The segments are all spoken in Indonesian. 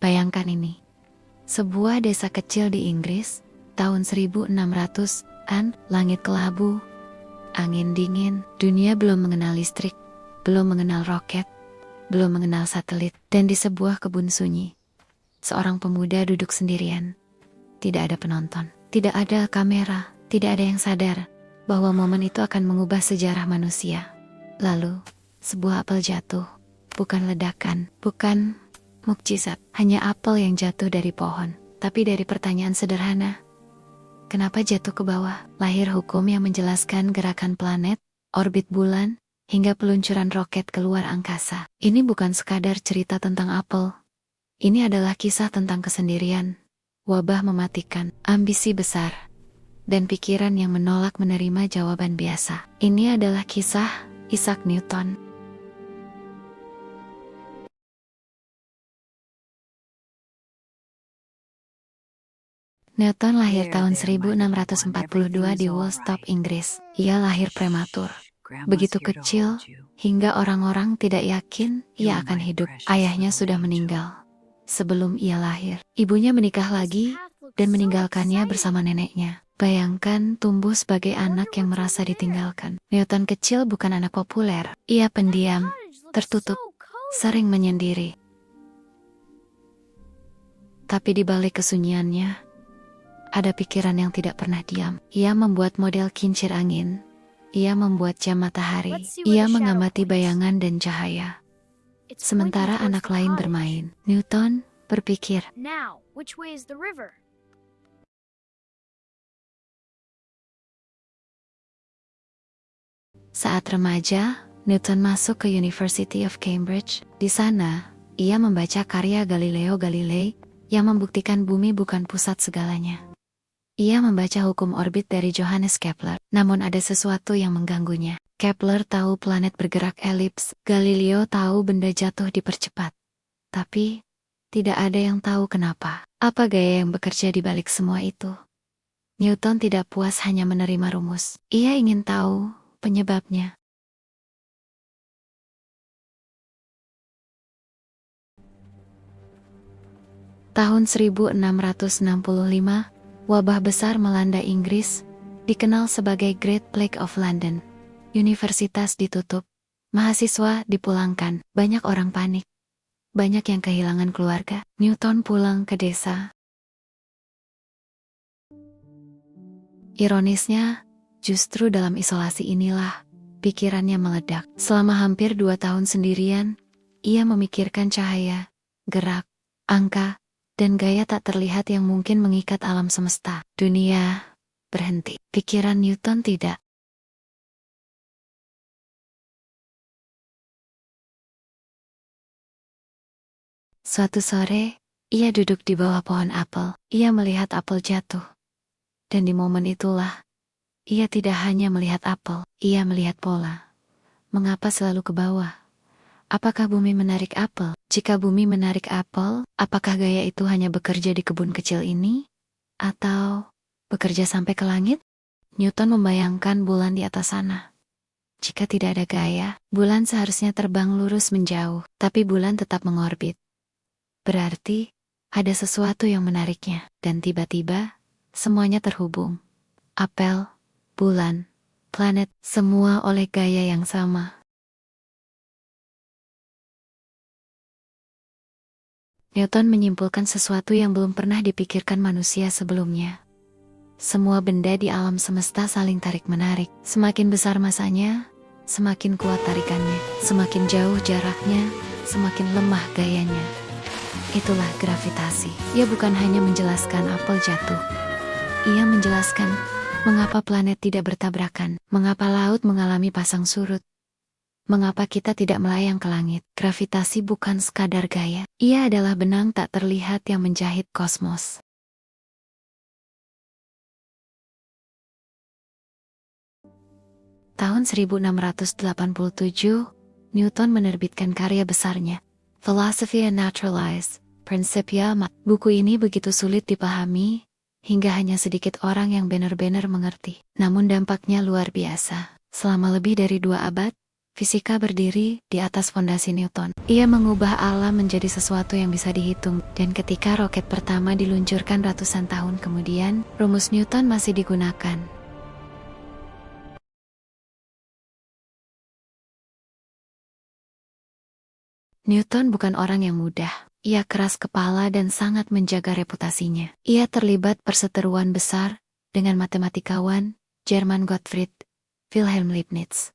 Bayangkan ini. Sebuah desa kecil di Inggris, tahun 1600-an, langit kelabu, angin dingin, dunia belum mengenal listrik, belum mengenal roket, belum mengenal satelit, dan di sebuah kebun sunyi, seorang pemuda duduk sendirian. Tidak ada penonton, tidak ada kamera, tidak ada yang sadar bahwa momen itu akan mengubah sejarah manusia. Lalu, sebuah apel jatuh, bukan ledakan, bukan mukjizat, hanya apel yang jatuh dari pohon, tapi dari pertanyaan sederhana. Kenapa jatuh ke bawah? Lahir hukum yang menjelaskan gerakan planet, orbit bulan, hingga peluncuran roket keluar angkasa. Ini bukan sekadar cerita tentang apel. Ini adalah kisah tentang kesendirian, wabah mematikan, ambisi besar, dan pikiran yang menolak menerima jawaban biasa. Ini adalah kisah Isaac Newton. Newton lahir tahun 1642 di Woolstop, Inggris. Ia lahir prematur, begitu kecil, hingga orang-orang tidak yakin ia akan hidup. Ayahnya sudah meninggal sebelum ia lahir. Ibunya menikah lagi dan meninggalkannya bersama neneknya. Bayangkan tumbuh sebagai anak yang merasa ditinggalkan. Newton kecil bukan anak populer. Ia pendiam, tertutup, sering menyendiri. Tapi di balik kesunyiannya, ada pikiran yang tidak pernah diam. Ia membuat model kincir angin. Ia membuat jam matahari. Ia mengamati bayangan dan cahaya. Sementara anak lain bermain, Newton berpikir, saat remaja, Newton masuk ke University of Cambridge. Di sana, ia membaca karya Galileo Galilei yang membuktikan bumi bukan pusat segalanya. Ia membaca hukum orbit dari Johannes Kepler, namun ada sesuatu yang mengganggunya. Kepler tahu planet bergerak elips, Galileo tahu benda jatuh dipercepat. Tapi, tidak ada yang tahu kenapa. Apa gaya yang bekerja di balik semua itu? Newton tidak puas hanya menerima rumus. Ia ingin tahu penyebabnya. Tahun 1665, wabah besar melanda Inggris, dikenal sebagai Great Plague of London. Universitas ditutup, mahasiswa dipulangkan, banyak orang panik. Banyak yang kehilangan keluarga. Newton pulang ke desa. Ironisnya, justru dalam isolasi inilah, pikirannya meledak. Selama hampir 2 tahun sendirian, ia memikirkan cahaya, gerak, angka, dan gaya tak terlihat yang mungkin mengikat alam semesta. Dunia berhenti. Pikiran Newton tidak. Suatu sore, ia duduk di bawah pohon apel. Ia melihat apel jatuh. Dan di momen itulah, ia tidak hanya melihat apel, ia melihat pola. Mengapa selalu ke bawah? Apakah bumi menarik apel? Jika bumi menarik apel, apakah gaya itu hanya bekerja di kebun kecil ini? Atau bekerja sampai ke langit? Newton membayangkan bulan di atas sana. Jika tidak ada gaya, bulan seharusnya terbang lurus menjauh, tapi bulan tetap mengorbit. Berarti, ada sesuatu yang menariknya, dan tiba-tiba, semuanya terhubung. Apel, bulan, planet, semua oleh gaya yang sama. Newton menyimpulkan sesuatu yang belum pernah dipikirkan manusia sebelumnya. Semua benda di alam semesta saling tarik-menarik. Semakin besar masanya, semakin kuat tarikannya. Semakin jauh jaraknya, semakin lemah gayanya. Itulah gravitasi. Ia bukan hanya menjelaskan apel jatuh. Ia menjelaskan mengapa planet tidak bertabrakan, mengapa laut mengalami pasang surut, mengapa kita tidak melayang ke langit. Gravitasi bukan sekadar gaya. Ia adalah benang tak terlihat yang menjahit kosmos. Tahun 1687, Newton menerbitkan karya besarnya, Philosophy and Naturalize, Principia. Buku ini begitu sulit dipahami, hingga hanya sedikit orang yang benar-benar mengerti. Namun dampaknya luar biasa. Selama lebih dari 2 abad, Fisika berdiri di atas fondasi Newton. Ia mengubah alam menjadi sesuatu yang bisa dihitung, dan ketika roket pertama diluncurkan ratusan tahun kemudian, rumus Newton masih digunakan. Newton bukan orang yang mudah. Ia keras kepala dan sangat menjaga reputasinya. Ia terlibat perseteruan besar dengan matematikawan Jerman Gottfried Wilhelm Leibniz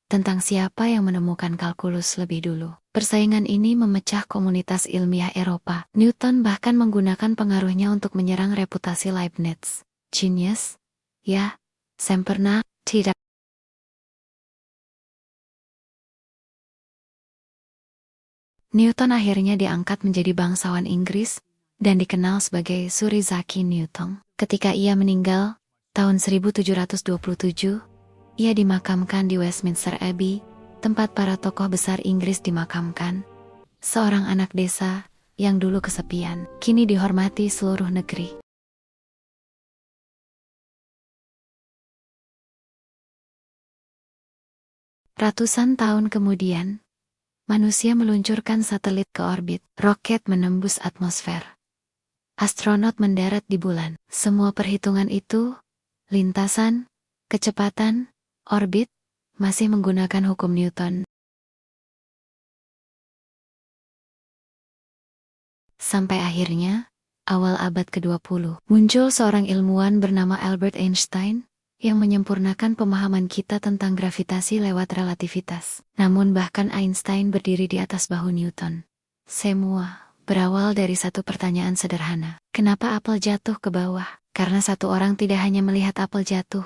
tentang siapa yang menemukan kalkulus lebih dulu. Persaingan ini memecah komunitas ilmiah Eropa. Newton bahkan menggunakan pengaruhnya untuk menyerang reputasi Leibniz. Genius? Ya, sempurna, tidak. Newton akhirnya diangkat menjadi bangsawan Inggris dan dikenal sebagai Sir Isaac Newton. Ketika ia meninggal, tahun 1727, ia dimakamkan di Westminster Abbey, tempat para tokoh besar Inggris dimakamkan. Seorang anak desa yang dulu kesepian, kini dihormati seluruh negeri. Ratusan tahun kemudian, manusia meluncurkan satelit ke orbit, roket menembus atmosfer. Astronot mendarat di bulan. Semua perhitungan itu, lintasan, kecepatan, orbit, masih menggunakan hukum Newton. Sampai akhirnya, awal abad ke-20, muncul seorang ilmuwan bernama Albert Einstein yang menyempurnakan pemahaman kita tentang gravitasi lewat relativitas. Namun bahkan Einstein berdiri di atas bahu Newton. Semua berawal dari satu pertanyaan sederhana. Kenapa apel jatuh ke bawah? Karena satu orang tidak hanya melihat apel jatuh,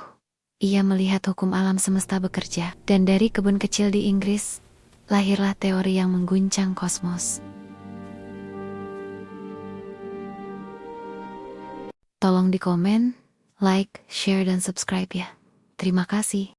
ia melihat hukum alam semesta bekerja. Dan dari kebun kecil di Inggris, lahirlah teori yang mengguncang kosmos. Tolong di komen, like, share, dan subscribe ya. Terima kasih.